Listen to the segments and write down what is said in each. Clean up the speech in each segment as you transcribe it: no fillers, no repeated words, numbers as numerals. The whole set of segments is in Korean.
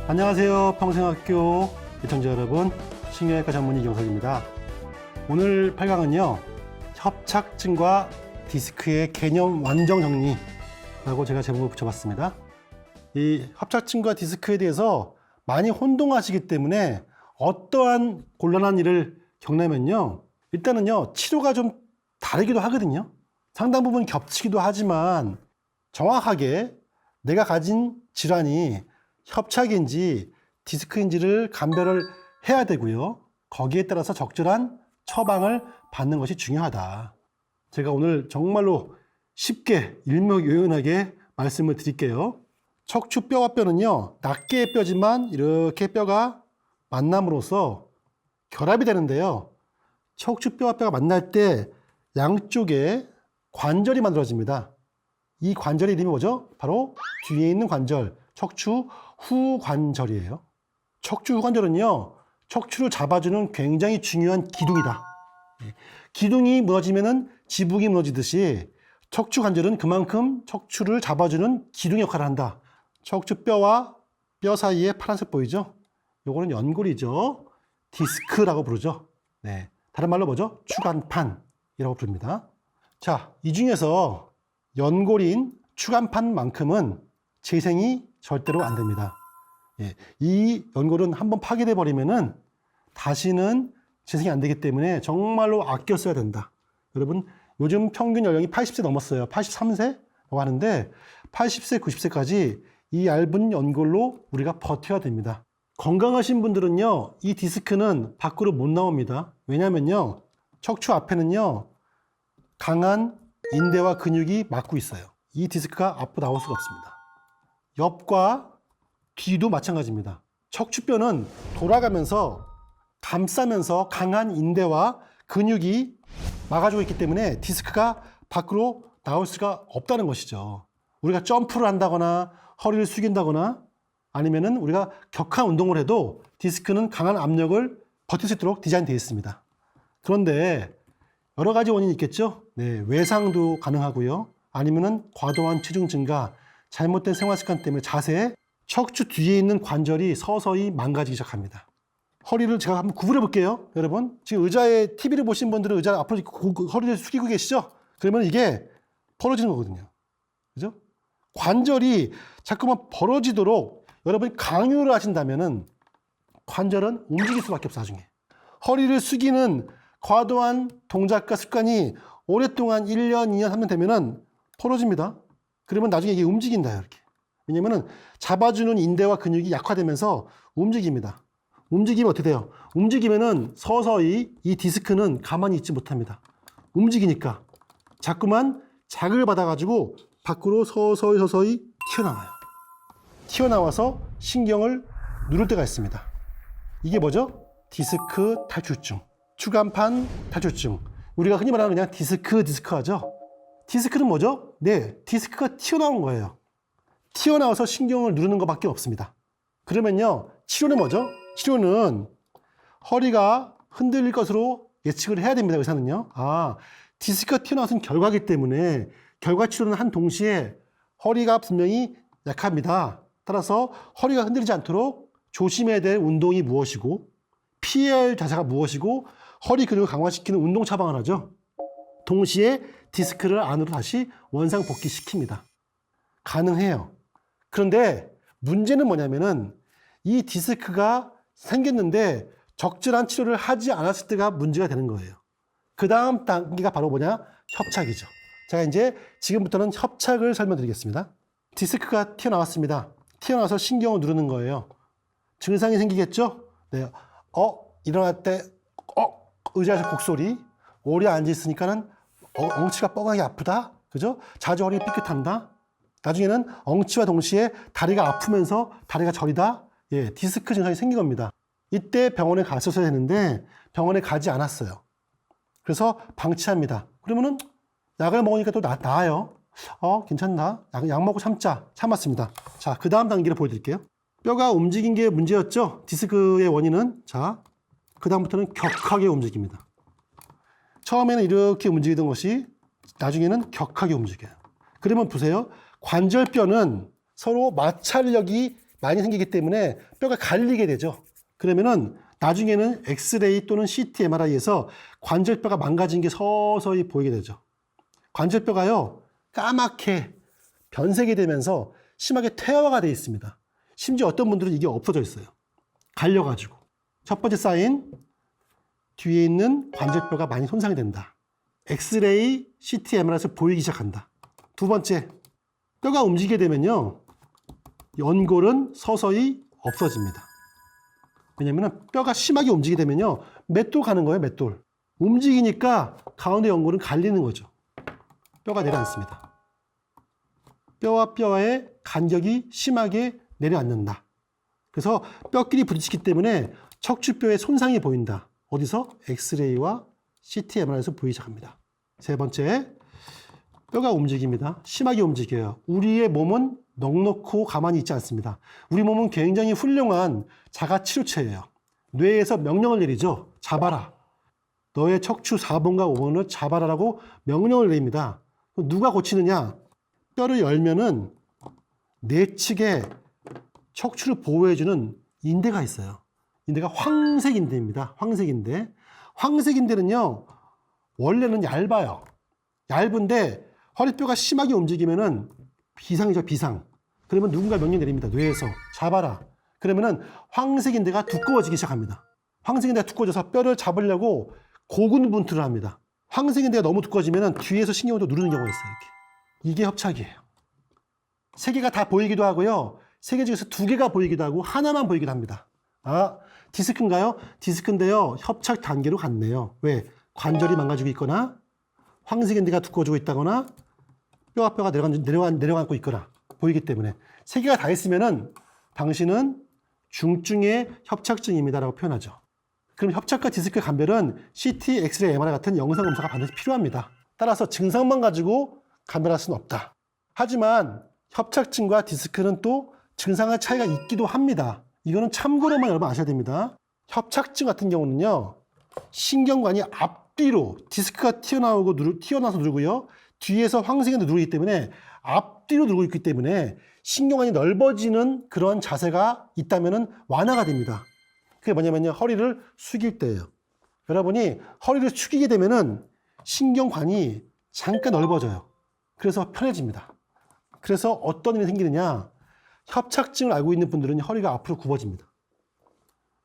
안녕하세요. 평생학교 시청자 여러분, 신경외과 전문의 이경석입니다. 오늘 8강은요, 협착증과 디스크의 개념 완전 정리라고 제가 제목을 붙여봤습니다. 이 협착증과 디스크에 대해서 많이 혼동하시기 때문에 어떠한 곤란한 일을 겪냐면요, 일단은요, 치료가 좀 다르기도 하거든요. 상당 부분 겹치기도 하지만 정확하게 내가 가진 질환이 협착인지 디스크인지를 감별을 해야 되고요. 거기에 따라서 적절한 처방을 받는 것이 중요하다. 제가 오늘 정말로 쉽게 일목요연하게 말씀을 드릴게요. 척추뼈와 뼈는요, 낱개의 뼈지만 이렇게 뼈가 만남으로써 결합이 되는데요. 척추뼈와 뼈가 만날 때 양쪽에 관절이 만들어집니다. 이 관절의 이름이 뭐죠? 바로 뒤에 있는 관절, 척추 후관절이에요. 척추 후관절은요, 척추를 잡아주는 굉장히 중요한 기둥이다. 기둥이 무너지면은 지붕이 무너지듯이 척추 관절은 그만큼 척추를 잡아주는 기둥 역할을 한다. 척추뼈와 뼈 사이에 파란색 보이죠? 요거는 연골이죠. 디스크라고 부르죠. 네. 다른 말로 뭐죠? 추간판이라고 부릅니다. 자, 이 중에서 연골인 추간판만큼은 재생이 절대로 안 됩니다. 예, 이 연골은 한번 파괴돼 버리면은 다시는 재생이 안 되기 때문에 정말로 아껴 써야 된다. 여러분, 요즘 평균 연령이 80세 넘었어요. 83세라고 하는데 80세, 90세까지 이 얇은 연골로 우리가 버텨야 됩니다. 건강하신 분들은요, 이 디스크는 밖으로 못 나옵니다. 왜냐면요, 척추 앞에는요, 강한 인대와 근육이 막고 있어요. 이 디스크가 앞으로 나올 수가 없습니다. 옆과 뒤도 마찬가지입니다. 척추뼈는 돌아가면서 감싸면서 강한 인대와 근육이 막아주고 있기 때문에 디스크가 밖으로 나올 수가 없다는 것이죠. 우리가 점프를 한다거나 허리를 숙인다거나 아니면은 우리가 격한 운동을 해도 디스크는 강한 압력을 버틸 수 있도록 디자인되어 있습니다. 그런데 여러 가지 원인이 있겠죠. 네, 외상도 가능하고요. 아니면은 과도한 체중 증가, 잘못된 생활 습관 때문에 자세, 척추 뒤에 있는 관절이 서서히 망가지기 시작합니다. 허리를 제가 한번 구부려 볼게요. 여러분, 지금 의자에 TV를 보신 분들은 의자 앞으로 허리를 숙이고 계시죠? 그러면 이게 벌어지는 거거든요. 그죠? 관절이 자꾸만 벌어지도록 여러분이 강요를 하신다면은 관절은 움직일 수밖에 없어, 나중에. 허리를 숙이는 과도한 동작과 습관이 오랫동안 1년, 2년 하면 되면은 벌어집니다. 그러면 나중에 이게 움직인다, 이렇게. 왜냐면은 잡아주는 인대와 근육이 약화되면서 움직입니다. 움직이면 어떻게 돼요? 움직이면은 서서히 이 디스크는 가만히 있지 못합니다. 움직이니까 자꾸만 자극을 받아가지고 밖으로 서서히 튀어나와요. 튀어나와서 신경을 누를 때가 있습니다. 이게 뭐죠? 디스크 탈출증, 추간판 탈출증. 우리가 흔히 말하는 그냥 디스크 하죠. 디스크는 뭐죠? 네, 디스크가 튀어나온 거예요. 튀어나와서 신경을 누르는 것밖에 없습니다. 그러면요, 치료는 뭐죠? 치료는 허리가 흔들릴 것으로 예측을 해야 됩니다, 의사는요. 디스크가 튀어나와서는 결과이기 때문에 결과 치료는 한 동시에 허리가 분명히 약합니다. 따라서 허리가 흔들리지 않도록 조심해야 될 운동이 무엇이고 피해야 할 자세가 무엇이고 허리 근육을 강화시키는 운동 처방을 하죠. 동시에 디스크를 안으로 다시 원상 복귀시킵니다. 가능해요. 그런데 문제는 뭐냐면은 이 디스크가 생겼는데 적절한 치료를 하지 않았을 때가 문제가 되는 거예요. 그 다음 단계가 바로 뭐냐? 협착이죠. 제가 이제 지금부터는 협착을 설명드리겠습니다. 디스크가 튀어나왔습니다. 튀어나와서 신경을 누르는 거예요. 증상이 생기겠죠? 네. 일어날 때, 의자에서 곡소리, 오래 앉아있으니까는 엉치가 뻐근하게 아프다. 그죠? 자주 허리가 삐끗한다. 나중에는 엉치와 동시에 다리가 아프면서 다리가 저리다. 예, 디스크 증상이 생긴 겁니다. 이때 병원에 갔었어야 했는데 병원에 가지 않았어요. 그래서 방치합니다. 그러면은 약을 먹으니까 또 나아요. 괜찮나? 약 먹고 참았습니다. 자, 그 다음 단계를 보여드릴게요. 뼈가 움직인 게 문제였죠? 디스크의 원인은. 자, 그 다음부터는 격하게 움직입니다. 처음에는 이렇게 움직이던 것이 나중에는 격하게 움직여요. 그러면 보세요. 관절뼈는 서로 마찰력이 많이 생기기 때문에 뼈가 갈리게 되죠. 그러면은 나중에는 엑스레이 또는 CT, MRI에서 관절뼈가 망가진 게 서서히 보이게 되죠. 관절뼈가요, 까맣게 변색이 되면서 심하게 퇴화가 되어 있습니다. 심지어 어떤 분들은 이게 없어져 있어요. 갈려가지고. 첫 번째 사인, 뒤에 있는 관절뼈가 많이 손상이 된다. 엑스레이, CT, MRI에서 보이기 시작한다. 두 번째, 뼈가 움직이게 되면요, 연골은 서서히 없어집니다. 왜냐면 뼈가 심하게 움직이게 되면요, 맷돌 가는 거예요, 맷돌. 움직이니까 가운데 연골은 갈리는 거죠. 뼈가 내려앉습니다. 뼈와 뼈의 간격이 심하게 내려앉는다. 그래서 뼈끼리 부딪히기 때문에 척추뼈에 손상이 보인다. 어디서? 엑스레이와 CT, MRI에서 보이기 시작합니다. 세 번째, 뼈가 움직입니다. 심하게 움직여요. 우리의 몸은 넉넉고 가만히 있지 않습니다. 우리 몸은 굉장히 훌륭한 자가치료체예요. 뇌에서 명령을 내리죠. 잡아라. 너의 척추 4번과 5번을 잡아라라고 명령을 내립니다. 누가 고치느냐? 뼈를 열면은 내측에 척추를 보호해주는 인대가 있어요. 인대가 황색인대입니다. 황색인대. 황색인대는요, 원래는 얇아요. 얇은데 허리뼈가 심하게 움직이면은 비상이죠, 비상. 그러면 누군가 명령 내립니다. 뇌에서 잡아라. 그러면은 황색인대가 두꺼워지기 시작합니다. 황색인대가 두꺼워져서 뼈를 잡으려고 고군분투를 합니다. 황색인대가 너무 두꺼워지면은 뒤에서 신경을 누르는 경우가 있어요. 이렇게. 이게 협착이에요. 세 개가 다 보이기도 하고요. 세 개 중에서 두 개가 보이기도 하고 하나만 보이기도 합니다. 아, 디스크인가요? 디스크인데요. 협착 단계로 갔네요. 왜? 관절이 망가지고 있거나 황색인대가 두꺼워지고 있다거나 뼈가 내려앉고 있거나 보이기 때문에 세 개가 다 있으면은 당신은 중증의 협착증입니다라고 표현하죠. 그럼 협착과 디스크 감별은 CT, 엑스레이, MRI 같은 영상 검사가 반드시 필요합니다. 따라서 증상만 가지고 감별할 수는 없다. 하지만 협착증과 디스크는 또 증상의 차이가 있기도 합니다. 이거는 참고로만 여러분 아셔야 됩니다. 협착증 같은 경우는요, 신경관이 앞뒤로 디스크가 튀어나와서 누르고요, 뒤에서 황색인대 누르기 때문에 앞뒤로 누르고 있기 때문에 신경관이 넓어지는 그런 자세가 있다면 완화가 됩니다. 그게 뭐냐면요, 허리를 숙일 때예요. 여러분이 허리를 숙이게 되면은 신경관이 잠깐 넓어져요. 그래서 편해집니다. 그래서 어떤 일이 생기느냐, 협착증을 앓고 있는 분들은 허리가 앞으로 굽어집니다.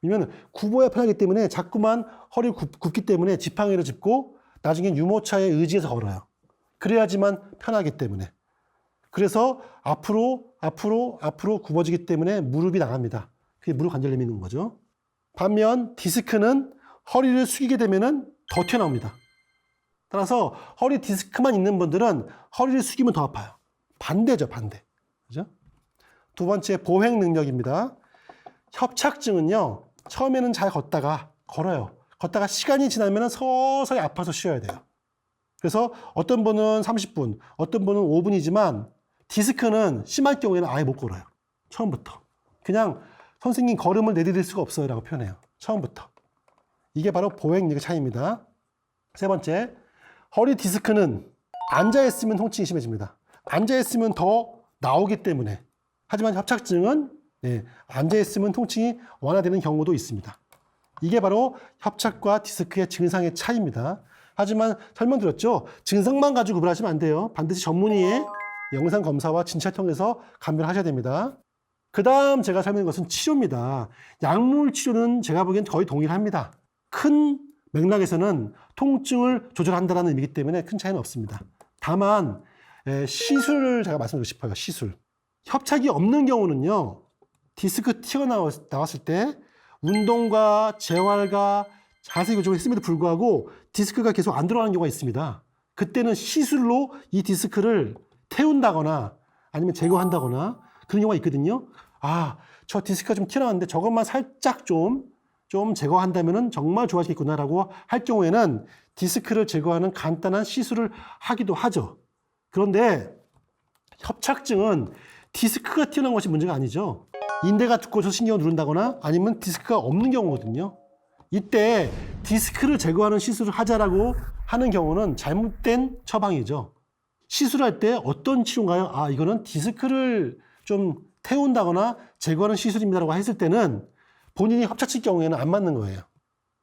왜냐면 굽어야 편하기 때문에 자꾸만 허리를 굽기 때문에 지팡이를 짚고 나중에 유모차에 의지해서 걸어요. 그래야지만 편하기 때문에. 그래서 앞으로 굽어지기 때문에 무릎이 나갑니다. 그게 무릎 관절염이 있는 거죠. 반면 디스크는 허리를 숙이게 되면은 더 튀어나옵니다. 따라서 허리 디스크만 있는 분들은 허리를 숙이면 더 아파요. 반대죠, 반대. 그죠? 두 번째, 보행 능력입니다. 협착증은요, 처음에는 잘 걸어요. 걷다가 시간이 지나면 서서히 아파서 쉬어야 돼요. 그래서 어떤 분은 30분, 어떤 분은 5분이지만 디스크는 심할 경우에는 아예 못 걸어요. 처음부터. 그냥 선생님 걸음을 내디딜 수가 없어요 라고 표현해요. 처음부터. 이게 바로 보행 능력의 차이입니다. 세 번째, 허리 디스크는 앉아있으면 통증이 심해집니다. 앉아있으면 더 나오기 때문에. 하지만 협착증은 앉아있으면 통증이 완화되는 경우도 있습니다. 이게 바로 협착과 디스크의 증상의 차이입니다. 하지만 설명드렸죠. 증상만 가지고 구별하시면 안 돼요. 반드시 전문의의 영상 검사와 진찰 통해서 감별하셔야 됩니다. 그 다음 제가 설명드린 것은 치료입니다. 약물 치료는 제가 보기엔 거의 동일합니다. 큰 맥락에서는 통증을 조절한다는 의미이기 때문에 큰 차이는 없습니다. 다만 시술을 제가 말씀드리고 싶어요. 시술. 협착이 없는 경우는요, 디스크 튀어나왔을 때 운동과 재활과 자세 교정을 했음에도 불구하고 디스크가 계속 안 들어가는 경우가 있습니다. 그때는 시술로 이 디스크를 태운다거나 아니면 제거한다거나 그런 경우가 있거든요. 아, 저 디스크가 좀 튀어나왔는데 저것만 살짝 좀 제거한다면 정말 좋아지겠구나라고 할 경우에는 디스크를 제거하는 간단한 시술을 하기도 하죠. 그런데 협착증은 디스크가 튀어나온 것이 문제가 아니죠. 인대가 두꺼워서 신경을 누른다거나 아니면 디스크가 없는 경우거든요. 이때 디스크를 제거하는 시술을 하자라고 하는 경우는 잘못된 처방이죠. 시술할 때 어떤 치료인가요? 아, 이거는 디스크를 좀 태운다거나 제거하는 시술입니다라고 했을 때는 본인이 협착증 경우에는 안 맞는 거예요.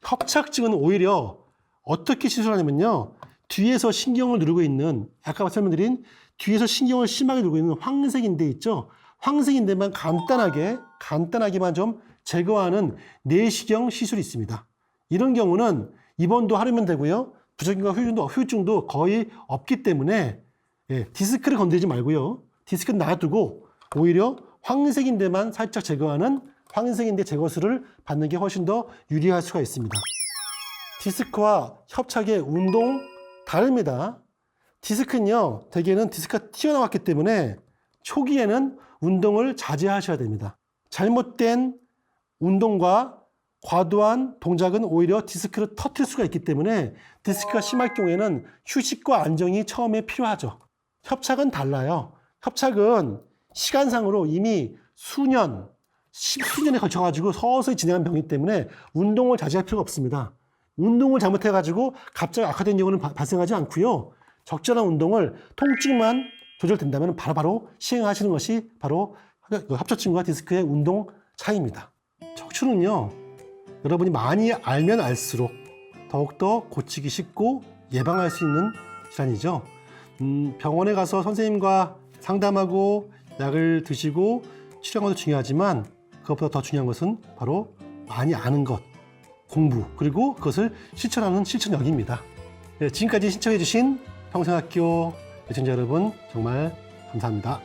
협착증은 오히려 어떻게 시술하냐면요. 뒤에서 신경을 누르고 있는, 아까 설명드린 뒤에서 신경을 심하게 누르고 있는 황색인대 있죠. 황색인대만 간단하게만 좀 제거하는 내시경 시술이 있습니다. 이런 경우는 입원도 하려면 되고요. 부작용과 후유증도 거의 없기 때문에 디스크를 건드리지 말고요. 디스크는 놔두고 오히려 황색인대만 살짝 제거하는 황색인대 제거술을 받는 게 훨씬 더 유리할 수가 있습니다. 디스크와 협착의 운동 다릅니다. 디스크는요, 대개는 디스크가 튀어나왔기 때문에 초기에는 운동을 자제하셔야 됩니다. 잘못된 운동과 과도한 동작은 오히려 디스크를 터뜨릴 수가 있기 때문에 디스크가 심할 경우에는 휴식과 안정이 처음에 필요하죠. 협착은 달라요. 협착은 시간상으로 이미 십수년에 걸쳐가지고 서서히 진행한 병이기 때문에 운동을 자제할 필요가 없습니다. 운동을 잘못해가지고 갑자기 악화된 경우는 발생하지 않고요. 적절한 운동을 통증만 조절된다면 바로바로 시행하시는 것이 바로 협착증과 디스크의 운동 차이입니다. 척추는요, 여러분이 많이 알면 알수록 더욱더 고치기 쉽고 예방할 수 있는 질환이죠. 병원에 가서 선생님과 상담하고 약을 드시고 치료하는 것도 중요하지만 그것보다 더 중요한 것은 바로 많이 아는 것, 공부, 그리고 그것을 실천하는 실천력입니다. 지금까지 신청해 주신 평생학교 애청자 여러분 정말 감사합니다.